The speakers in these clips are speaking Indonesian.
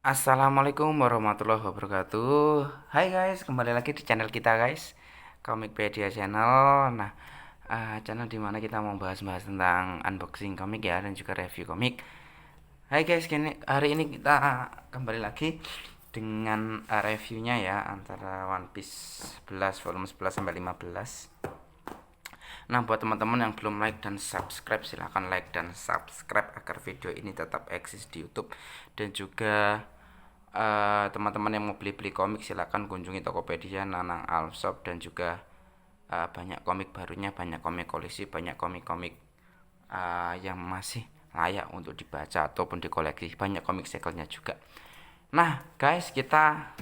Assalamualaikum warahmatullahi wabarakatuh. Hai guys, kembali lagi di channel kita guys, Comicpedia Channel. Nah, channel dimana kita mau bahas-bahas tentang unboxing komik ya dan juga review komik. Hai guys, hari ini kita kembali lagi dengan reviewnya ya antara One Piece 11 volume 11 sampai 15. Nah, buat teman-teman yang belum like dan subscribe, silahkan like dan subscribe agar video ini tetap eksis di YouTube. Dan juga teman-teman yang mau beli-beli komik, silahkan kunjungi Tokopedia, Nanang Alshop, dan juga banyak komik barunya, banyak komik koleksi, banyak komik-komik yang masih layak untuk dibaca ataupun dikoleksi, banyak komik sekelnya juga. Nah guys, kita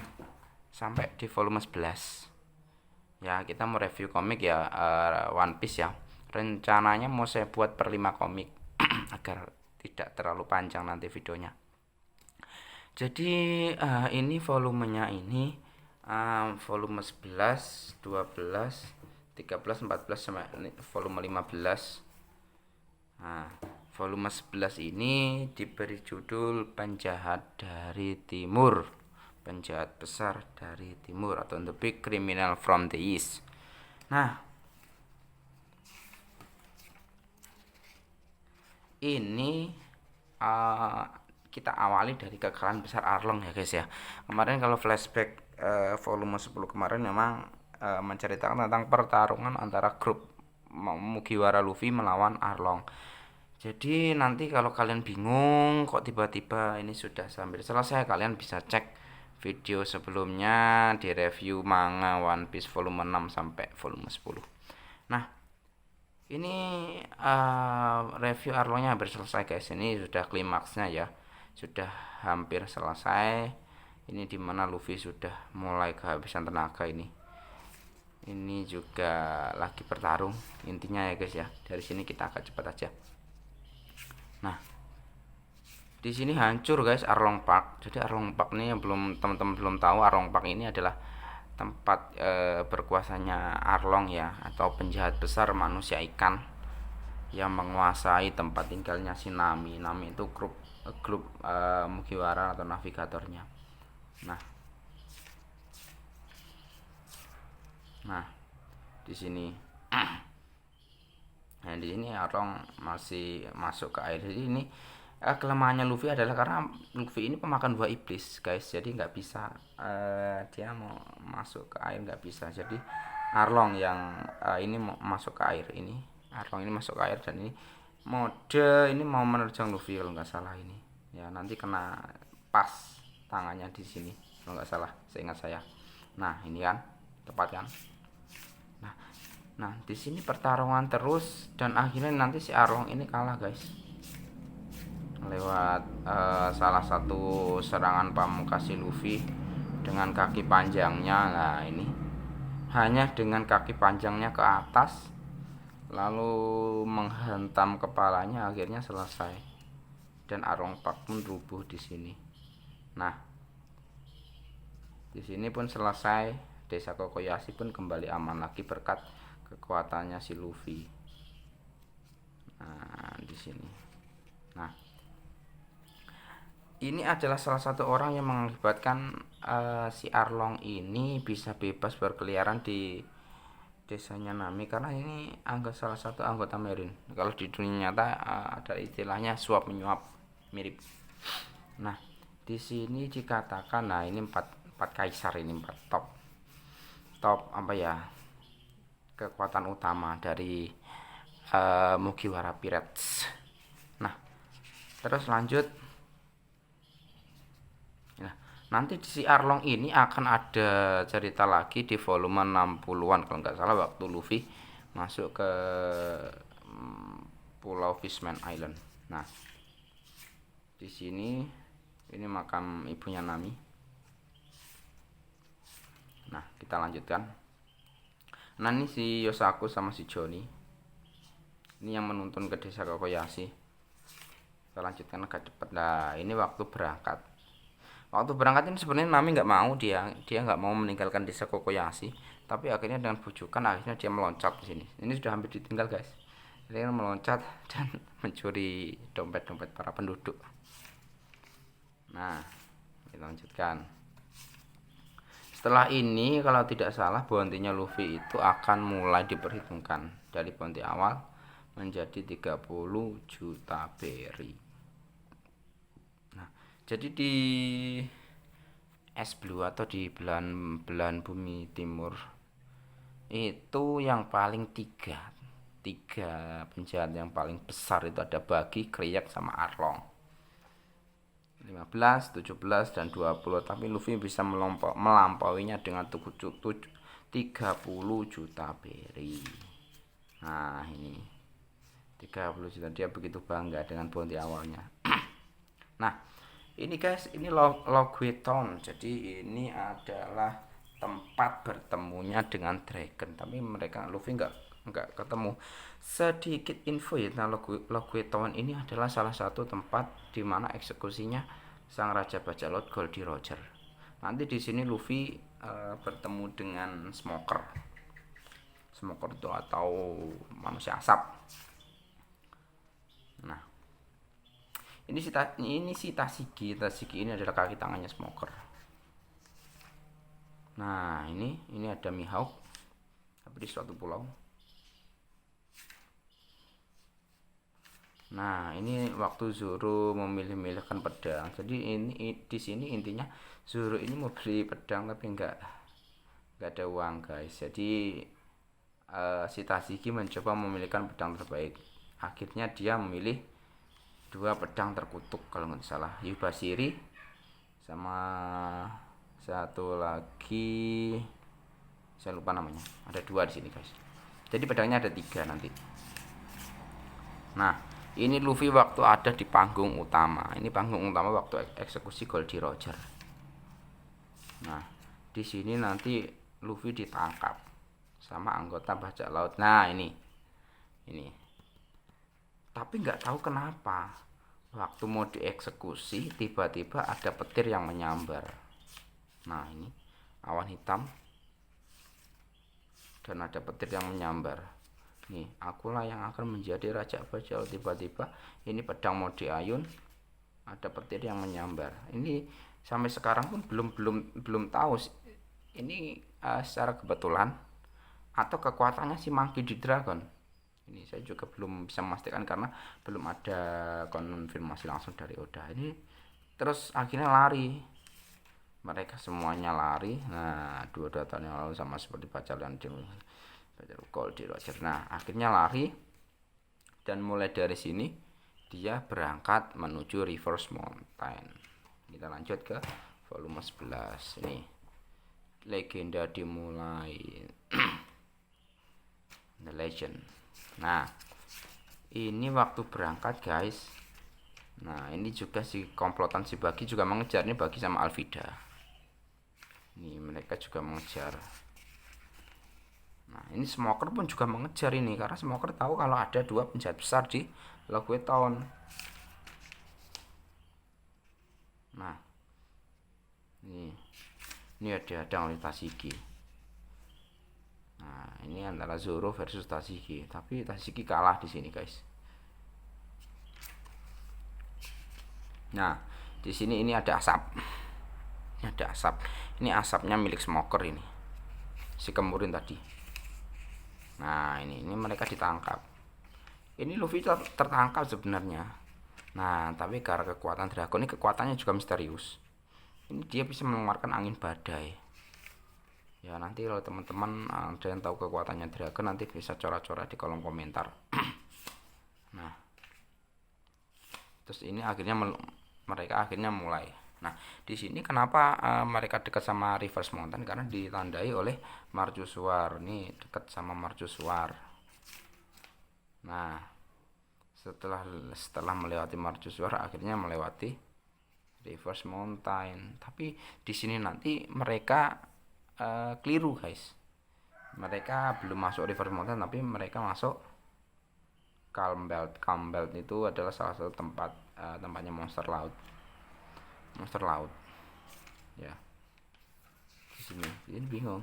sampai di volume 11 ya. Kita mau review komik ya, One Piece ya. Rencananya mau saya buat per 5 komik agar tidak terlalu panjang nanti videonya. Jadi ini volumenya ini volume 11, 12, 13, 14 sampai volume 15. Nah, volume 11 ini diberi judul Penjahat dari Timur. Penjahat besar dari timur atau The Big Criminal from the East. Nah, ini uh, kita awali dari kekalahan besar Arlong ya guys ya. Kemarin kalau flashback volume 10 kemarin memang menceritakan tentang pertarungan antara grup Mugiwara Luffy melawan Arlong. Jadi nanti kalau kalian bingung kok tiba-tiba ini sudah sampai selesai, kalian bisa cek video sebelumnya di review manga One Piece volume 6 sampai volume 10. Nah, ini review Arlongnya hampir selesai guys. Ini sudah klimaksnya ya. Sudah hampir selesai. Ini dimana Luffy sudah mulai kehabisan tenaga ini. Ini juga lagi bertarung intinya ya guys ya. Dari sini kita agak cepat aja. Nah, di sini hancur guys Arlong Park. Jadi Arlong Park ini yang teman-teman belum tahu, Arlong Park ini adalah tempat berkuasanya Arlong ya, atau penjahat besar manusia ikan yang menguasai tempat tinggalnya si Nami. Nami itu grup Mugiwara atau navigatornya. Nah, nah di sini, nah di sini Arlong masih masuk ke air. Jadi ini kelemahannya Luffy adalah karena Luffy ini pemakan buah iblis guys, jadi nggak bisa dia mau masuk ke air nggak bisa. Jadi Arlong yang ini mau masuk ke air ini. Arlong ini masuk ke air dan ini mode ini mau menerjang Luffy kalau nggak salah ini ya. Nanti kena pas tangannya di sini kalau nggak salah, seingat saya. Nah ini kan tepat kan. Nah, nah di sini pertarungan terus dan akhirnya nanti si Arlong ini kalah guys, lewat salah satu serangan pamungkas Luffy dengan kaki panjangnya. Nah ini hanya dengan kaki panjangnya ke atas lalu menghentam kepalanya, akhirnya selesai dan Arlong Park pun rubuh di sini. Nah di sini pun selesai, desa Kokoyashi pun kembali aman lagi berkat kekuatannya si Luffy. Nah di sini, nah ini adalah salah satu orang yang mengakibatkan si Arlong ini bisa bebas berkeliaran di desanya Nami, karena ini salah satu anggota Marine. Kalau di dunia nyata ada istilahnya suap menyuap, mirip. Nah di sini dikatakan, nah ini empat kaisar, ini empat top apa ya, kekuatan utama dari Mugiwara Pirates. Nah terus lanjut. Nah, nanti si Arlong ini akan ada cerita lagi di volume 60-an kalau nggak salah, waktu Luffy masuk ke Pulau Fishman Island. Nah, di sini ini makam ibunya Nami. Nah, kita lanjutkan. Nah, ini si Yosaku sama si Johnny. Ini yang menuntun ke desa Kokoyashi. Kita lanjutkan agak cepat. Nah, ini waktu berangkat. Waktu berangkat ini sebenarnya Nami nggak mau, dia nggak mau meninggalkan desa Kokoyashi, tapi akhirnya dengan bujukan akhirnya dia meloncat di sini. Ini sudah hampir ditinggal guys. Dia meloncat dan mencuri dompet-dompet para penduduk. Nah kita lanjutkan. Setelah ini kalau tidak salah bounty-nya Luffy itu akan mulai diperhitungkan dari bounty awal menjadi 30 juta berry. Nah, jadi di es blue atau di belahan bumi timur itu yang paling tiga penjahat yang paling besar itu ada Buggy, Kriak sama Arlong. 15, 17 dan 20, tapi Luffy bisa melampauinya dengan 30 juta berry. Nah, ini 30 juta, dia begitu bangga dengan bounty awalnya. Nah, ini guys, ini Logwe Town. Jadi ini adalah tempat bertemunya dengan Dragon, tapi mereka Luffy nggak ketemu. Sedikit info ya, nah Logwe Town ini adalah salah satu tempat di mana eksekusinya sang raja bajak laut Goldie Roger. Nanti di sini Luffy bertemu dengan Smoker itu atau manusia asap. Nah, ini si Tashigi ini adalah kaki tangannya Smoker. Nah, ini ada Mihawk tapi di suatu pulau. Nah, ini waktu Zoro memilih-milihkan pedang. Jadi ini di sini intinya Zoro ini mau beli pedang tapi nggak ada uang, guys. Jadi si Tashigi mencoba memilihkan pedang terbaik. Akhirnya dia memilih 2 pedang terkutuk kalau nggak salah, Yubashiri sama satu lagi saya lupa namanya. Ada 2 di sini, guys. Jadi pedangnya ada 3 nanti. Nah, ini Luffy waktu ada di panggung utama. Ini panggung utama waktu eksekusi Goldie Roger. Nah, di sini nanti Luffy ditangkap sama anggota bajak laut. Nah, ini. Tapi nggak tahu kenapa waktu mau dieksekusi tiba-tiba ada petir yang menyambar. Nah, ini awan hitam dan ada petir yang menyambar. Nih, akulah yang akan menjadi raja bajak laut. Tiba-tiba ini pedang mau diayun, ada petir yang menyambar. Ini sampai sekarang pun belum tahu ini secara kebetulan atau kekuatannya si Monkey D. Dragon. Ini saya juga belum bisa memastikan karena belum ada konfirmasi langsung dari Oda. Ini terus akhirnya lari. Mereka semuanya lari. Nah, 2 tahun yang lalu sama seperti pacaran Goldie Roger. Nah, akhirnya lari dan mulai dari sini dia berangkat menuju Reverse Mountain. Kita lanjut ke volume 11. Ini legenda dimulai. The Legend. Nah, ini waktu berangkat, guys. Nah, ini juga si komplotan si Buggy juga mengejar. Ini Buggy sama Alvida. Ini mereka juga mengejar. Nah, ini Smoker pun juga mengejar ini karena Smoker tahu kalau ada 2 penjahat besar di Logwe Town. Nah, ini ada oleh Tashigi. Nah, ini antara Zoro versus Tashigi, tapi Tashigi kalah di sini, guys. Nah, di sini ini ada asap. Ini asapnya milik Smoker ini. Si kemurin tadi. Nah, ini mereka ditangkap. Ini Luffy tertangkap sebenarnya. Nah, tapi karena kekuatan Dragon ini kekuatannya juga misterius. Ini dia bisa mengeluarkan angin badai. Ya, nanti kalau teman-teman ada yang tahu kekuatannya Dragon nanti bisa coret-coret di kolom komentar. Nah, terus ini akhirnya mereka mulai. Nah, di sini kenapa mereka dekat sama Reverse Mountain, karena ditandai oleh Marjosuar. Nih dekat sama Marjosuar. Nah, setelah melewati Marjosuar akhirnya melewati Reverse Mountain. Tapi di sini nanti mereka keliru, guys. Mereka belum masuk Reverse Mountain tapi mereka masuk Calm Belt. Calm Belt itu adalah salah satu tempatnya monster laut. Ya. Di sini bingung.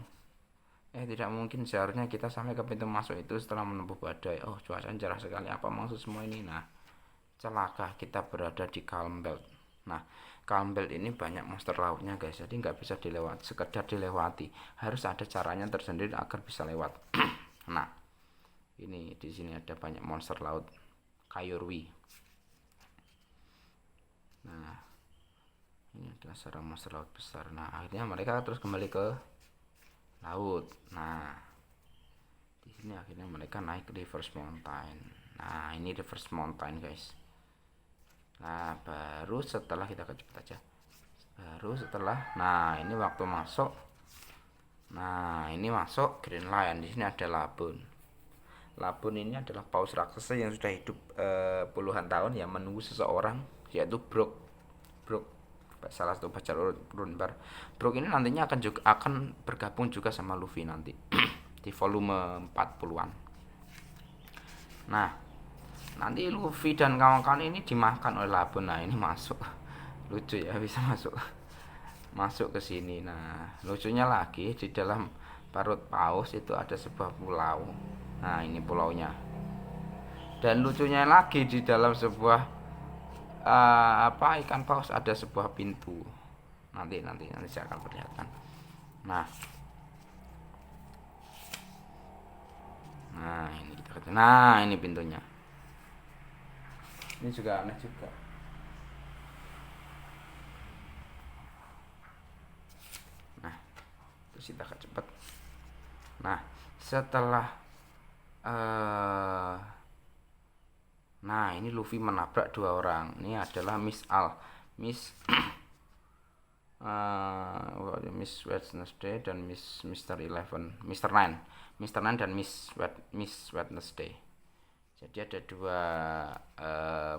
Tidak mungkin, seharusnya kita sampai ke pintu masuk itu setelah menempuh badai. Oh, cuacanya cerah sekali. Apa maksud semua ini? Nah, celaka, kita berada di Calm Belt. Nah, Campbell ini banyak monster lautnya guys, jadi nggak bisa dilewati, sekedar dilewati, harus ada caranya tersendiri agar bisa lewat. Nah, ini di sini ada banyak monster laut Kayurwi. Nah, ini adalah sarang monster laut besar. Nah, akhirnya mereka terus kembali ke laut. Nah, di sini akhirnya mereka naik ke Reverse Mountain. Nah, ini Reverse Mountain guys. Nah, baru setelah kita cepet aja. Baru setelah, nah ini waktu masuk. Nah, ini masuk Greenland. Di sini ada Labun. Labun ini adalah paus raksasa yang sudah hidup puluhan tahun yang menunggu seseorang, yaitu Brook. Brook, salah satu pacar Runbar. Brook ini nantinya akan bergabung juga sama Luffy nanti di volume 40-an. Nah, nanti Luffy dan kawan-kawan ini dimakan oleh Labun. Nah, ini masuk. Lucu ya, bisa masuk ke sini. Nah, lucunya lagi di dalam parut paus itu ada sebuah pulau. Nah, ini pulaunya. Dan lucunya lagi di dalam sebuah ikan paus ada sebuah pintu. Nanti saya akan perlihatkan. Nah, ini pintunya. Ini juga aneh juga. Nah, terus kita akan cepat. Nah, setelah nah ini Luffy menabrak dua orang. Ini adalah Miss Miss Wednesday dan Mr. 11, Mr. 9 dan Miss Wednesday. Jadi ada dua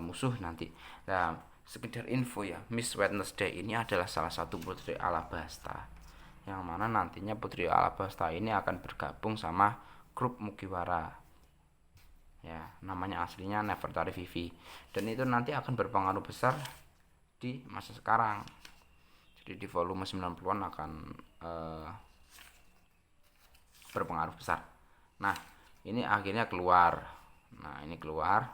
musuh nanti. Nah, sekedar info ya, Miss Wednesday ini adalah salah satu putri Alabasta, yang mana nantinya putri Alabasta ini akan bergabung sama grup Mugiwara. Ya, namanya aslinya Nefertari Vivi, dan itu nanti akan berpengaruh besar di masa sekarang. Jadi di volume 90-an akan berpengaruh besar. Nah, ini akhirnya keluar. Nah, ini keluar.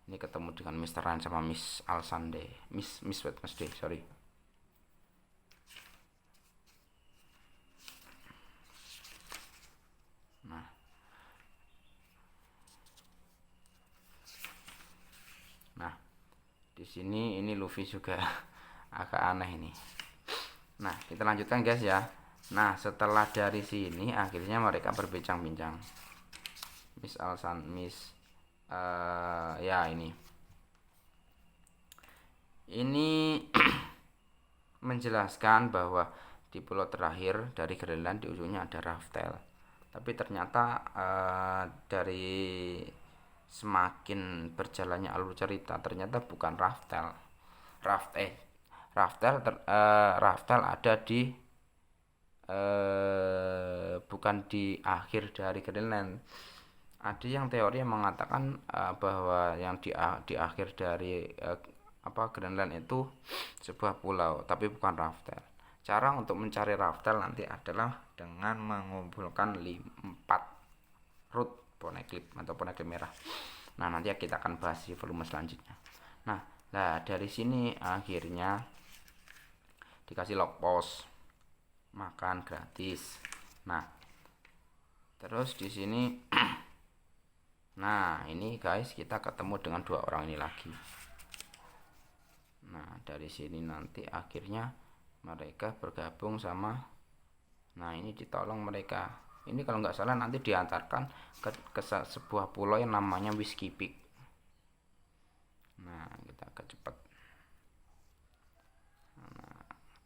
Ini ketemu dengan Mr. Ryan sama Miss Alsande, Miss Wednesday, sorry. Nah, di sini ini Luffy juga agak aneh ini. Nah, kita lanjutkan guys ya. Nah, setelah dari sini akhirnya mereka berbincang-bincang. Ya ini menjelaskan bahwa di pulau terakhir dari Greenland di ujungnya ada Raftel. Tapi ternyata dari semakin berjalannya alur cerita ternyata bukan Raftel. Raftel ada di bukan di akhir dari Greenland. Ada yang teori yang mengatakan bahwa yang di akhir dari Greenland itu sebuah pulau, tapi bukan Raftel. Cara untuk mencari Raftel nanti adalah dengan mengumpulkan 4 root poneglyph atau poneglyph merah. Nah, nanti kita akan bahas di volume selanjutnya. Nah, dari sini akhirnya dikasih log post, makan gratis. Nah, terus di sini nah, ini guys kita ketemu dengan dua orang ini lagi. Nah, dari sini nanti akhirnya mereka bergabung sama, nah ini ditolong mereka. Ini kalau nggak salah nanti diantarkan ke sebuah pulau yang namanya Whiskey Peak. Nah, kita agak cepat.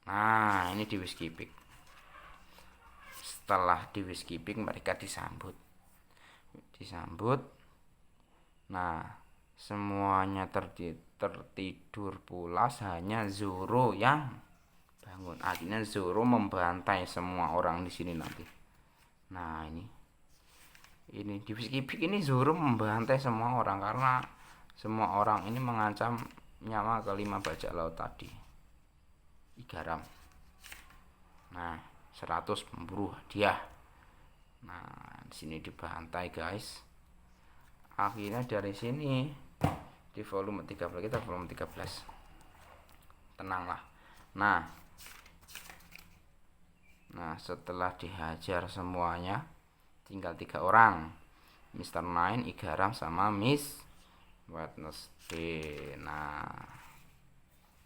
Nah, ini di Whiskey Peak. Setelah di Whiskey Peak mereka disambut. Nah, semuanya tertidur pulas, hanya Zoro yang bangun. Akhirnya Zoro membantai semua orang di sini nanti. Nah, ini di Whiskey Peak ini Zoro membantai semua orang karena semua orang ini mengancam nyawa kelima bajak laut tadi, Igaram. Nah, 100 pemburu hadiah. Nah, di sini dibantai guys. Akhirnya dari sini di volume 13 kita volume 13 tenanglah. Nah setelah dihajar semuanya tinggal 3 orang, Mr. Nine, Igaram sama Miss Wednesday. Nah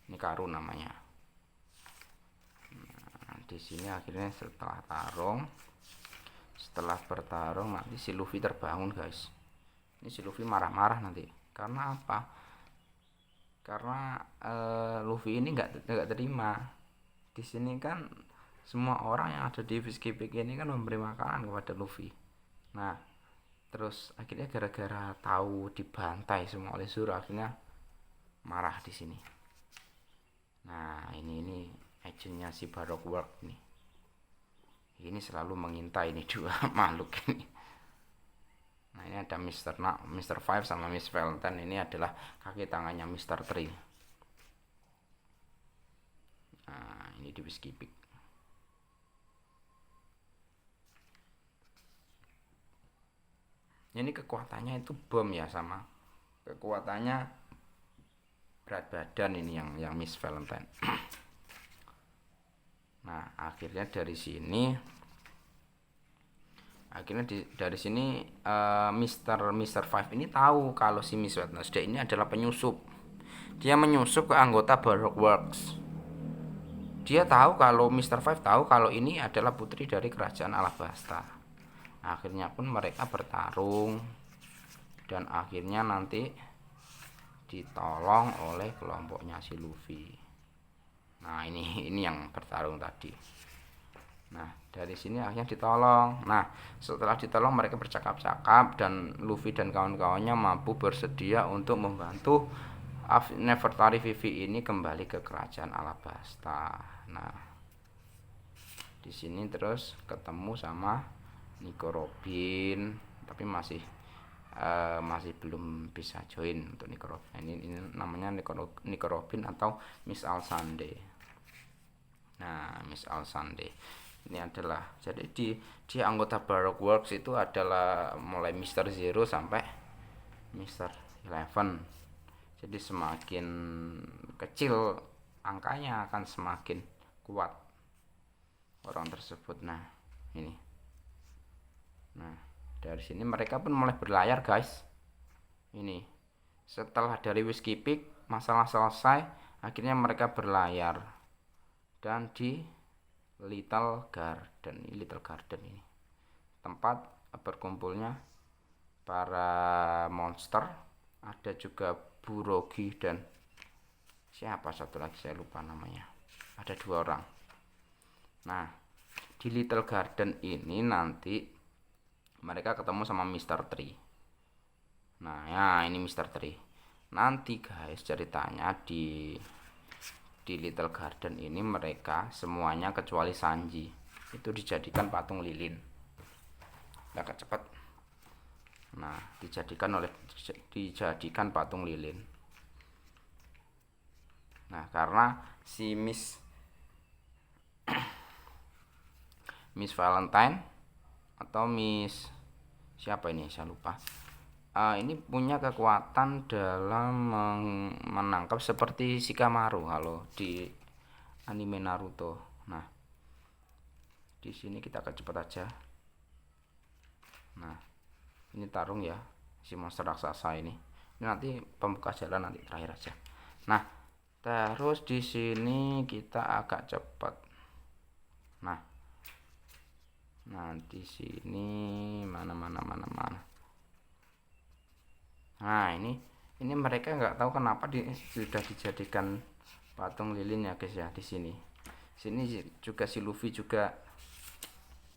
ini Karu namanya. Nah, di sini akhirnya setelah bertarung nanti si Luffy terbangun guys. Ini si Luffy marah-marah nanti. Karena apa? Karena Luffy ini nggak terima. Di sini kan semua orang yang ada di Peacekeeping ini kan memberi makanan kepada Luffy. Nah terus akhirnya gara-gara tahu dibantai semua oleh Zoro, akhirnya marah di sini. Nah ini agentnya si Baroque Work nih. Ini selalu mengintai ini dua makhluk ini. Nah ini ada Mr. Five sama Miss Valentine. Ini adalah kaki tangannya Mr. Tree. Nah ini di Peacekeeping. Ini kekuatannya itu bom ya, sama kekuatannya berat badan ini yang Miss Valentine. Nah akhirnya dari sini Mr. Five ini tahu kalau si Miss Wednesday ini adalah penyusup. Dia menyusup ke anggota Baroque Works. Dia tahu kalau Mr. Five tahu kalau ini adalah putri dari kerajaan Alabasta. Akhirnya pun mereka bertarung dan akhirnya nanti ditolong oleh kelompoknya si Luffy. Nah ini yang bertarung tadi. Nah dari sini akhirnya ditolong. Nah setelah ditolong mereka bercakap-cakap dan Luffy dan kawan-kawannya mampu bersedia untuk membantu Nefertari Vivi ini kembali ke kerajaan Alabasta. Nah di sini terus ketemu sama Nico Robin, tapi masih belum bisa join untuk Nico Robin. Ini namanya Nico Robin atau Miss Alsande. Nah Miss Alsande ini adalah, jadi di anggota Baroque Works itu adalah mulai Mr. Zero sampai Mr. Eleven. Jadi semakin kecil angkanya akan semakin kuat orang tersebut. Nah ini. Nah dari sini mereka pun mulai berlayar guys. Ini setelah dari Peacekeeping masalah selesai, akhirnya mereka berlayar dan di Little Garden ini tempat berkumpulnya para monster. Ada juga Burogi dan siapa satu lagi saya lupa namanya. Ada 2 orang. Nah di Little Garden ini nanti mereka ketemu sama Mr. Tree. Nah ya ini Mr. Tree. Nanti guys ceritanya di Little Garden ini mereka semuanya kecuali Sanji itu dijadikan patung lilin. Agak cepat. Nah dijadikan patung lilin. Nah karena si Miss Valentine atau Miss siapa ini saya lupa, ini punya kekuatan dalam menangkap seperti Shikamaru kalau di anime Naruto. Nah di sini kita akan cepat aja. Nah ini tarung ya si monster raksasa ini nanti pembuka jalan nanti terakhir aja. Nah terus di sini kita agak cepat. Nah di sini mana. Nah ini mereka nggak tahu kenapa sudah dijadikan patung lilin ya guys ya. Di sini juga si Luffy juga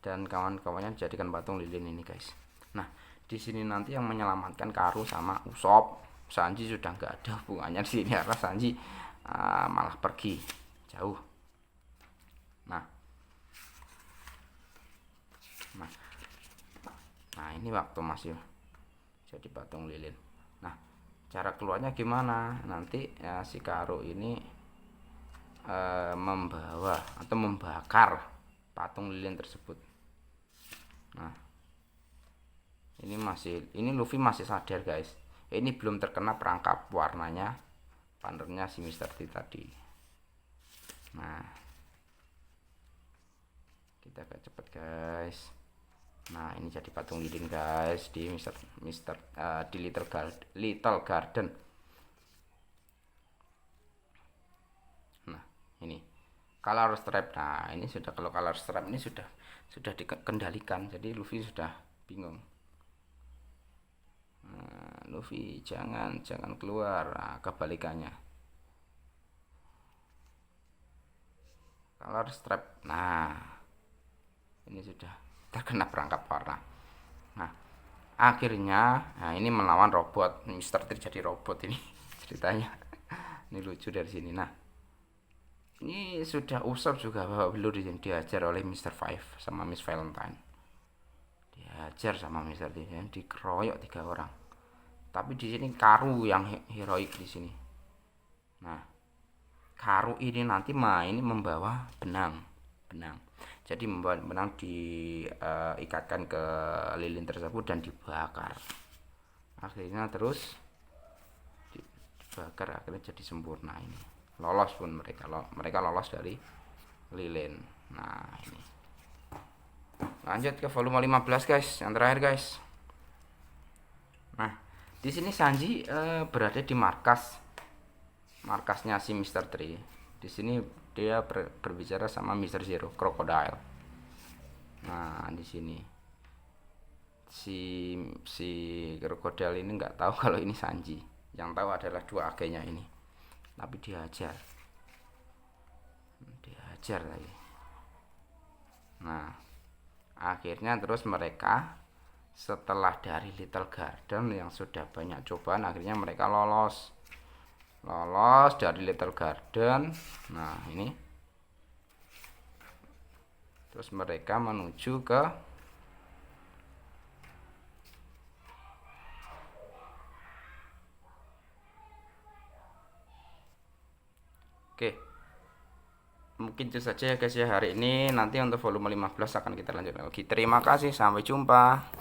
dan kawan-kawannya dijadikan patung lilin ini guys. Nah di sini nanti yang menyelamatkan Karu sama Usopp. Sanji sudah nggak ada hubungannya di sini karena Sanji malah pergi jauh. Nah ini waktu masih jadi patung lilin. Nah cara keluarnya gimana? Nanti ya, si Karu ini membawa atau membakar patung lilin tersebut. Nah ini Luffy masih sadar guys. Ini belum terkena perangkap warnanya partnernya si Mr. T tadi. Nah, kita agak cepet guys. Nah, ini jadi patung lilin guys di di Little Garden. Nah, ini color strap. Nah, ini sudah, kalau color strap ini sudah dikendalikan. Jadi Luffy sudah bingung. Nah, Luffy jangan keluar. Nah, kebalikannya. Color strap. Nah, ini sudah terkena perangkap warna. Nah, akhirnya, nah ini melawan robot. Mister terjadi robot ini ceritanya. Ini lucu dari sini. Nah, ini sudah Usopp juga bawa belur diajar oleh Mister Five sama Miss Valentine. Diajar sama Mister T, dikeroyok 3 orang. Tapi di sini Karu yang heroik di sini. Nah, Karu ini nanti ini membawa benang. Jadi membawa benang diikatkan ke lilin tersebut dan dibakar. Akhirnya terus dibakar, akhirnya jadi sempurna ini. Lolos pun mereka lolos dari lilin. Nah, ini. Lanjut ke volume 15 guys, yang terakhir guys. Nah, di sini Sanji berada di markasnya si Mister Tree. Di sini dia berbicara sama Mister Zero Crocodile. Nah, di sini si Crocodile ini nggak tahu kalau ini Sanji. Yang tahu adalah 2 agennya ini. Tapi dihajar lagi. Nah, akhirnya terus mereka setelah dari Little Garden yang sudah banyak cobaan, akhirnya mereka lolos dari Little Garden. Nah, ini terus mereka menuju ke mungkin itu saja ya guys ya hari ini. Nanti untuk volume 15 akan kita lanjut lagi. Terima kasih, sampai jumpa.